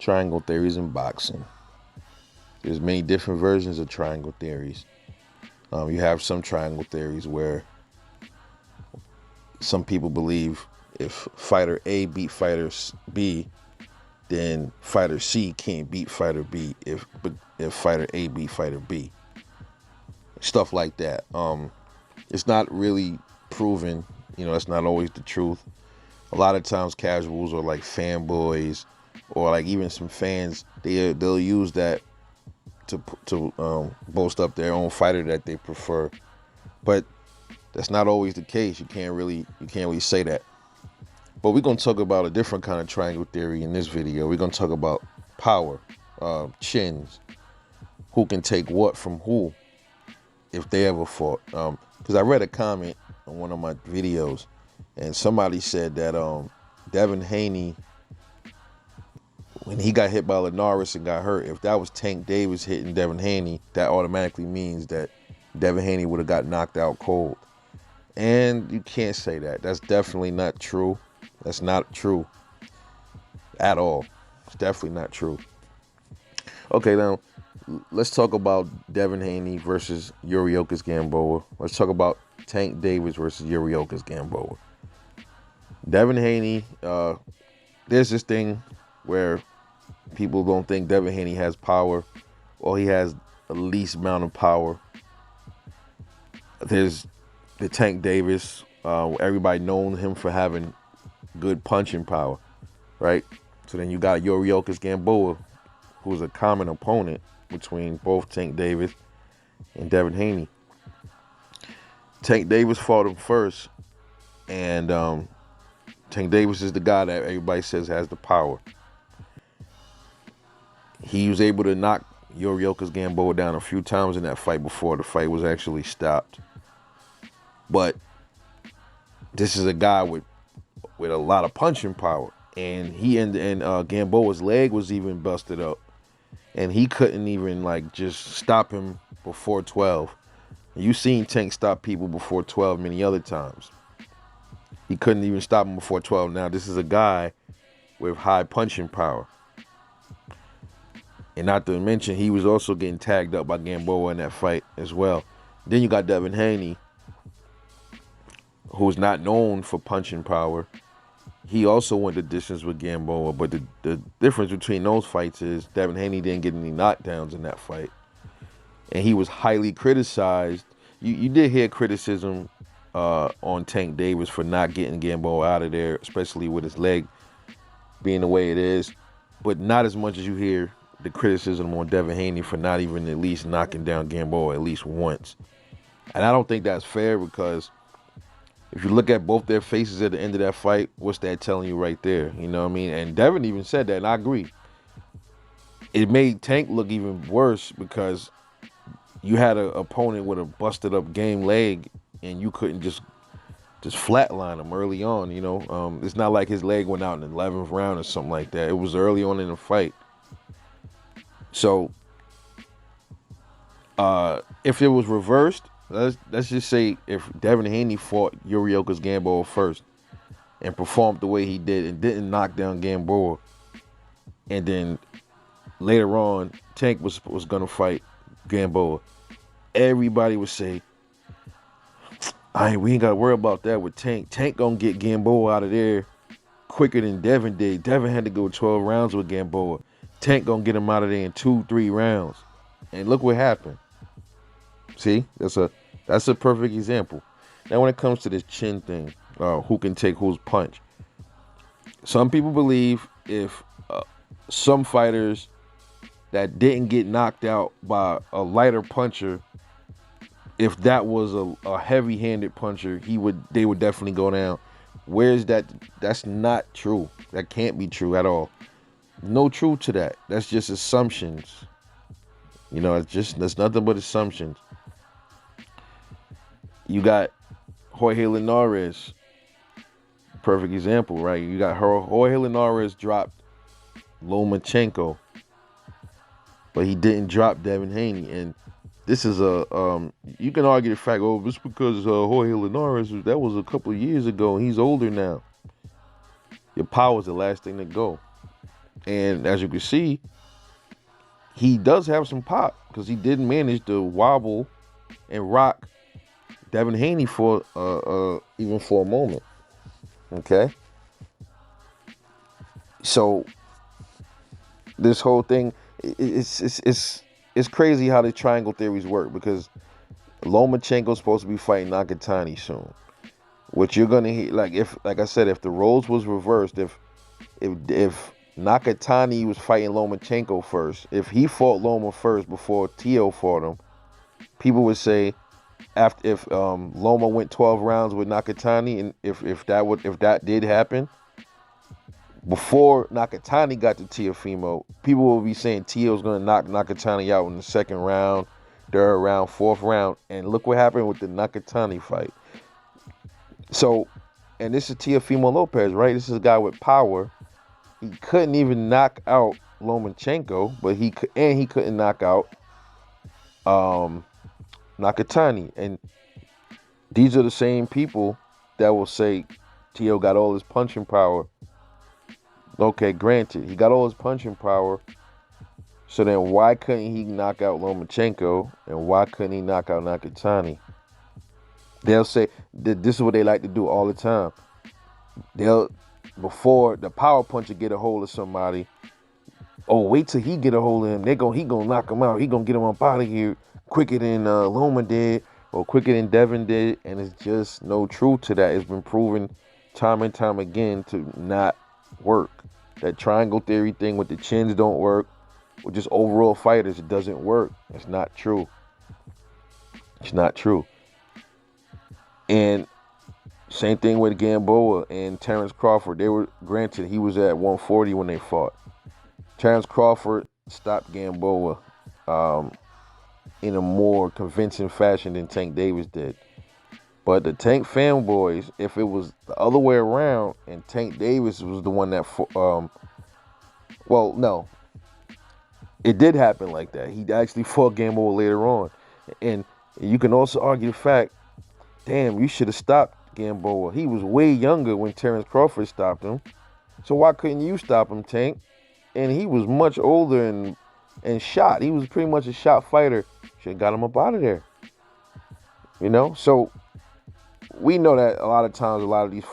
triangle theories in boxing. There's many different versions of triangle theories. You have some triangle theories where some people believe if fighter A beat fighter B, then fighter C can't beat fighter B if fighter A beat fighter B. Stuff like that. It's not really proven. That's not always the truth. A lot of times casuals or like fanboys or like even some fans, they'll use that to boast up their own fighter that they prefer. But that's not always the case. You can't really say that. But we're gonna talk about a different kind of triangle theory in this video. We're gonna talk about power, chins, who can take what from who if they ever fought. Because I read a comment on one of my videos, and somebody said that Devin Haney, when he got hit by Linares and got hurt, if that was Tank Davis hitting Devin Haney, that automatically means that Devin Haney would have got knocked out cold. And you can't say that. That's definitely not true. That's not true at all. It's definitely not true. Okay, now let's talk about Devin Haney versus Yuriorkis Gamboa. Let's talk about Tank Davis versus Yuriorkis Gamboa. Devin Haney, there's this thing where people don't think Devin Haney has power, or he has the least amount of power. There's the Tank Davis. Everybody known him for having good punching power, right? So then you got Yuriorkis Gamboa, who's a common opponent between both Tank Davis and Devin Haney. Tank Davis fought him first, and Tank Davis is the guy that everybody says has the power. He was able to knock Yuriorkis Gamboa down a few times in that fight before the fight was actually stopped. But this is a guy with a lot of punching power, and Gamboa's leg was even busted up, and he couldn't even like just stop him before 12. You seen Tank stop people before 12 many other times. He couldn't even stop him before 12. Now this is a guy with high punching power. And not to mention, he was also getting tagged up by Gamboa in that fight as well. Then you got Devin Haney, who's not known for punching power. He also went the distance with Gamboa, but the difference between those fights is Devin Haney didn't get any knockdowns in that fight. And he was highly criticized. You did hear criticism on Tank Davis for not getting Gamboa out of there, especially with his leg being the way it is, but not as much as you hear the criticism on Devin Haney for not even at least knocking down Gamboa at least once. And I don't think that's fair, because if you look at both their faces at the end of that fight, what's that telling you right there? You know what I mean? And Devin even said that, and I agree. It made Tank look even worse because you had an opponent with a busted up game leg, and you couldn't just flatline him early on. It's not like his leg went out in the 11th round or something like that. It was early on in the fight. So if it was reversed, let's just say if Devin Haney fought Yuriorkis Gamboa first and performed the way he did and didn't knock down Gamboa, and then later on Tank was going to fight Gamboa, everybody would say, we ain't got to worry about that with Tank. Tank going to get Gamboa out of there quicker than Devin did. Devin had to go 12 rounds with Gamboa. Tank going to get him out of there in 2-3 rounds. And look what happened. See, that's a perfect example. Now, when it comes to this chin thing, who can take whose punch? Some people believe if some fighters that didn't get knocked out by a lighter puncher, if that was a heavy-handed puncher, they would definitely go down. Where's that? That's not true. That can't be true at all. No truth to that. That's just assumptions. That's nothing but assumptions. You got Jorge Linares, perfect example, right? You got Jorge Linares dropped Lomachenko, but he didn't drop Devin Haney. And this is you can argue the fact, just because Jorge Linares, that was a couple of years ago, and he's older now. Your power is the last thing to go. And as you can see, he does have some pop because he did manage to wobble and rock Devin Haney for even for a moment. Okay, so this whole thing, it's crazy how the triangle theories work because Lomachenko's supposed to be fighting Nakatani soon. What you're gonna hear, like I said, if the roles was reversed, if Nakatani was fighting Lomachenko first, if he fought Loma first before Tio fought him, people would say after if Loma went 12 rounds with Nakatani, and if that did happen before Nakatani got to Teofimo, people will be saying Tio's gonna knock Nakatani out in the second round, third round, fourth round, and look what happened with the Nakatani fight. So, and this is Teofimo Lopez, right? This is a guy with power. He couldn't even knock out Lomachenko, but he couldn't knock out Nakatani. And these are the same people that will say Tio got all his punching power. Okay, granted, he got all his punching power. So then why couldn't he knock out Lomachenko and why couldn't he knock out Nakatani? They'll say that this is what they like to do all the time. Before the power puncher get a hold of somebody, oh, wait till he get a hold of him. He gonna knock him out. He gonna get him up out of here quicker than Loma did or quicker than Devin did. And it's just no truth to that. It's been proven time and time again to not work. That triangle theory thing with the chins don't work. With just overall fighters, it doesn't work. It's not true. It's not true. And same thing with Gamboa and Terrence Crawford. They were granted he was at 140 when they fought. Terrence Crawford stopped Gamboa in a more convincing fashion than Tank Davis did. But the Tank fanboys, if it was the other way around and Tank Davis was the one that, well, no, it did happen like that. He actually fought Gamboa later on. And you can also argue the fact, damn, you should have stopped Gamboa. He was way younger when Terrence Crawford stopped him. So why couldn't you stop him, Tank? And he was much older and shot. He was pretty much a shot fighter. Should have got him up out of there. You know? So we know that a lot of times, a lot of these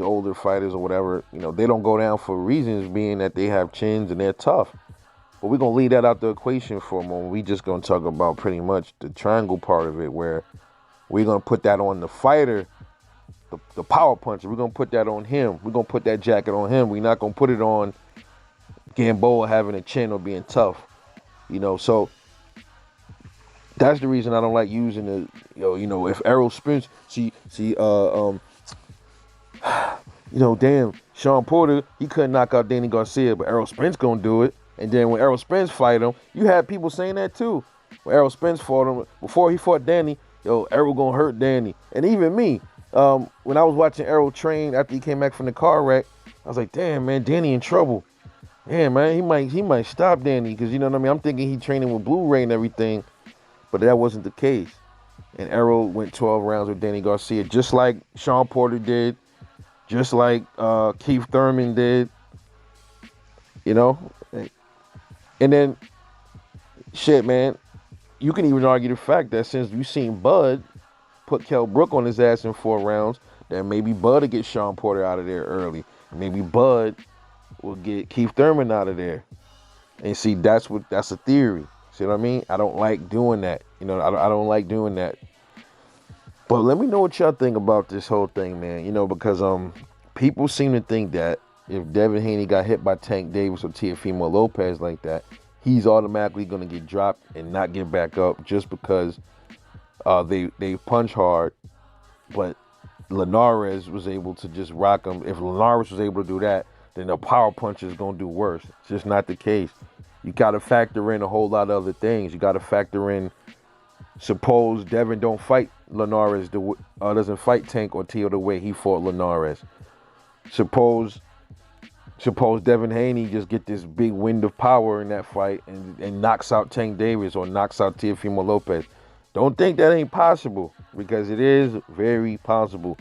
older fighters or whatever, you know, they don't go down for reasons being that they have chins and they're tough. But we're going to leave that out the equation for a moment. We just going to talk about pretty much the triangle part of it where we're going to put that on the fighter, the power puncher. We're going to put that on him. We're going to put that jacket on him. We're not going to put it on Gamboa having a chin or being tough. You know, so that's the reason I don't like using the, you know, if Errol Spence, damn, Sean Porter, he couldn't knock out Danny Garcia, but Errol Spence gonna do it. And then when Errol Spence fight him, you had people saying that too. When Errol Spence fought him, before he fought Danny, Errol gonna hurt Danny. And even me, when I was watching Errol train after he came back from the car wreck, I was like, damn, man, Danny in trouble. Damn, man, he might stop Danny, because you know what I mean? I'm thinking he training with Blu-ray and everything, but that wasn't the case. And Errol went 12 rounds with Danny Garcia, just like Sean Porter did, just like Keith Thurman did, you know? And then, shit, man, you can even argue the fact that since you've seen Bud put Kell Brook on his ass in 4 rounds, that maybe Bud will get Sean Porter out of there early. Maybe Bud will get Keith Thurman out of there. And see, that's a theory. See what I mean? I don't like doing that. You know, I don't like doing that. But let me know what y'all think about this whole thing, man. You know, because people seem to think that if Devin Haney got hit by Tank Davis or Teofimo Lopez like that, he's automatically going to get dropped and not get back up just because they punch hard. But Linares was able to just rock him. If Linares was able to do that, then the power puncher is going to do worse. It's just not the case. You got to factor in a whole lot of other things. You got to factor in, suppose Devin don't fight Linares, doesn't fight Tank or Tio the way he fought Linares. Suppose Devin Haney just get this big wind of power in that fight and knocks out Tank Davis or knocks out Teofimo Lopez. Don't think that ain't possible, because it is very possible.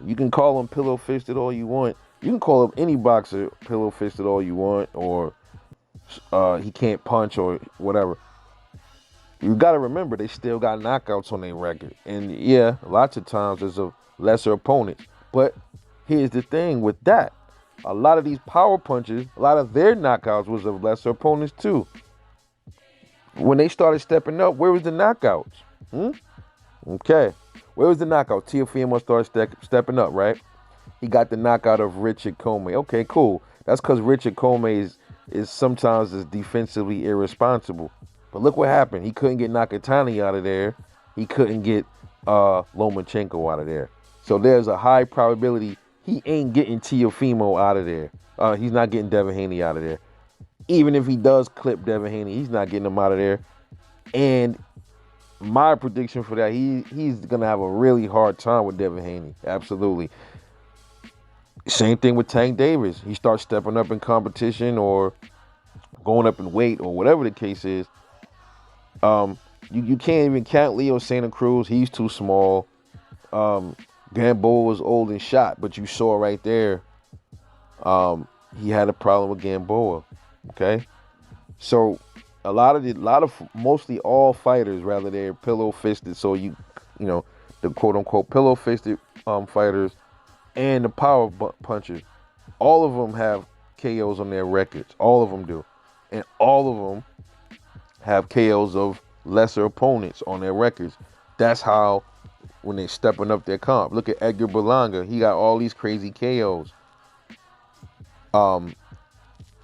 You can call him pillow-fisted all you want, You can call up any boxer pillow fisted all you want, or he can't punch or whatever. You got to remember they still got knockouts on their record, and yeah, lots of times there's a lesser opponents. But here's the thing with that: a lot of these power punches, a lot of their knockouts was of lesser opponents too. When they started stepping up, where was the knockouts? Okay, where was the knockout? Teofimo started stepping up, right? He got the knockout of Richard Commey. Okay, cool. That's because Richard Commey is sometimes is defensively irresponsible. But look what happened. He couldn't get Nakatani out of there. He couldn't get Lomachenko out of there. So there's a high probability he ain't getting Teofimo out of there. He's not getting Devin Haney out of there. Even if he does clip Devin Haney, he's not getting him out of there. And my prediction for that, he's gonna have a really hard time with Devin Haney. Absolutely. Same thing with Tank Davis. He starts stepping up in competition or going up in weight or whatever the case is. You can't even count Leo Santa Cruz. He's too small. Gamboa was old and shot, but you saw right there, he had a problem with Gamboa. Okay, so mostly all fighters, rather, they're pillow fisted. So you know, the quote unquote pillow fisted fighters and the power punchers, all of them have KOs on their records. All of them do, and all of them have KOs of lesser opponents on their records. That's how when they're stepping up their comp. Look at Edgar Berlanga. He got all these crazy KOs.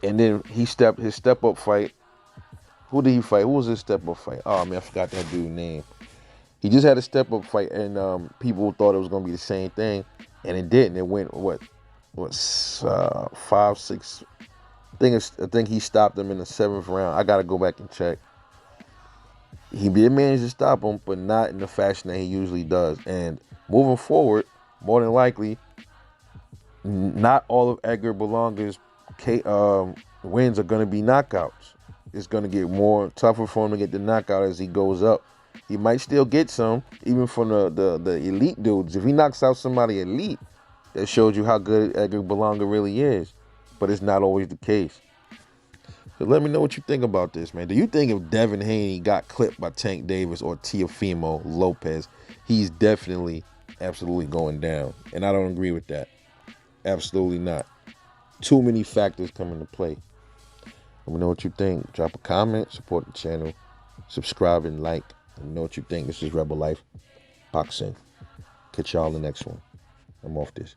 And then his step up fight. Who did he fight? Who was his step up fight? Oh man, I forgot that dude's name. He just had a step up fight, and people thought it was gonna be the same thing, and it didn't. It went 5-6. I think he stopped him in the 7th round. I gotta go back and check. He did manage to stop him, but not in the fashion that he usually does. And moving forward, more than likely, not all of Edgar Berlanga's wins are going to be knockouts. It's going to get more tougher for him to get the knockout as he goes up. He might still get some, even from the elite dudes. If he knocks out somebody elite, that shows you how good Edgar Berlanga really is. But it's not always the case. So let me know what you think about this, man. Do you think if Devin Haney got clipped by Tank Davis or Teofimo Lopez, he's definitely, absolutely going down? And I don't agree with that. Absolutely not. Too many factors come into play. Let me know what you think. Drop a comment, support the channel, subscribe and like. Let me know what you think. This is Rebel Life Boxing. Catch y'all in the next one. I'm off this.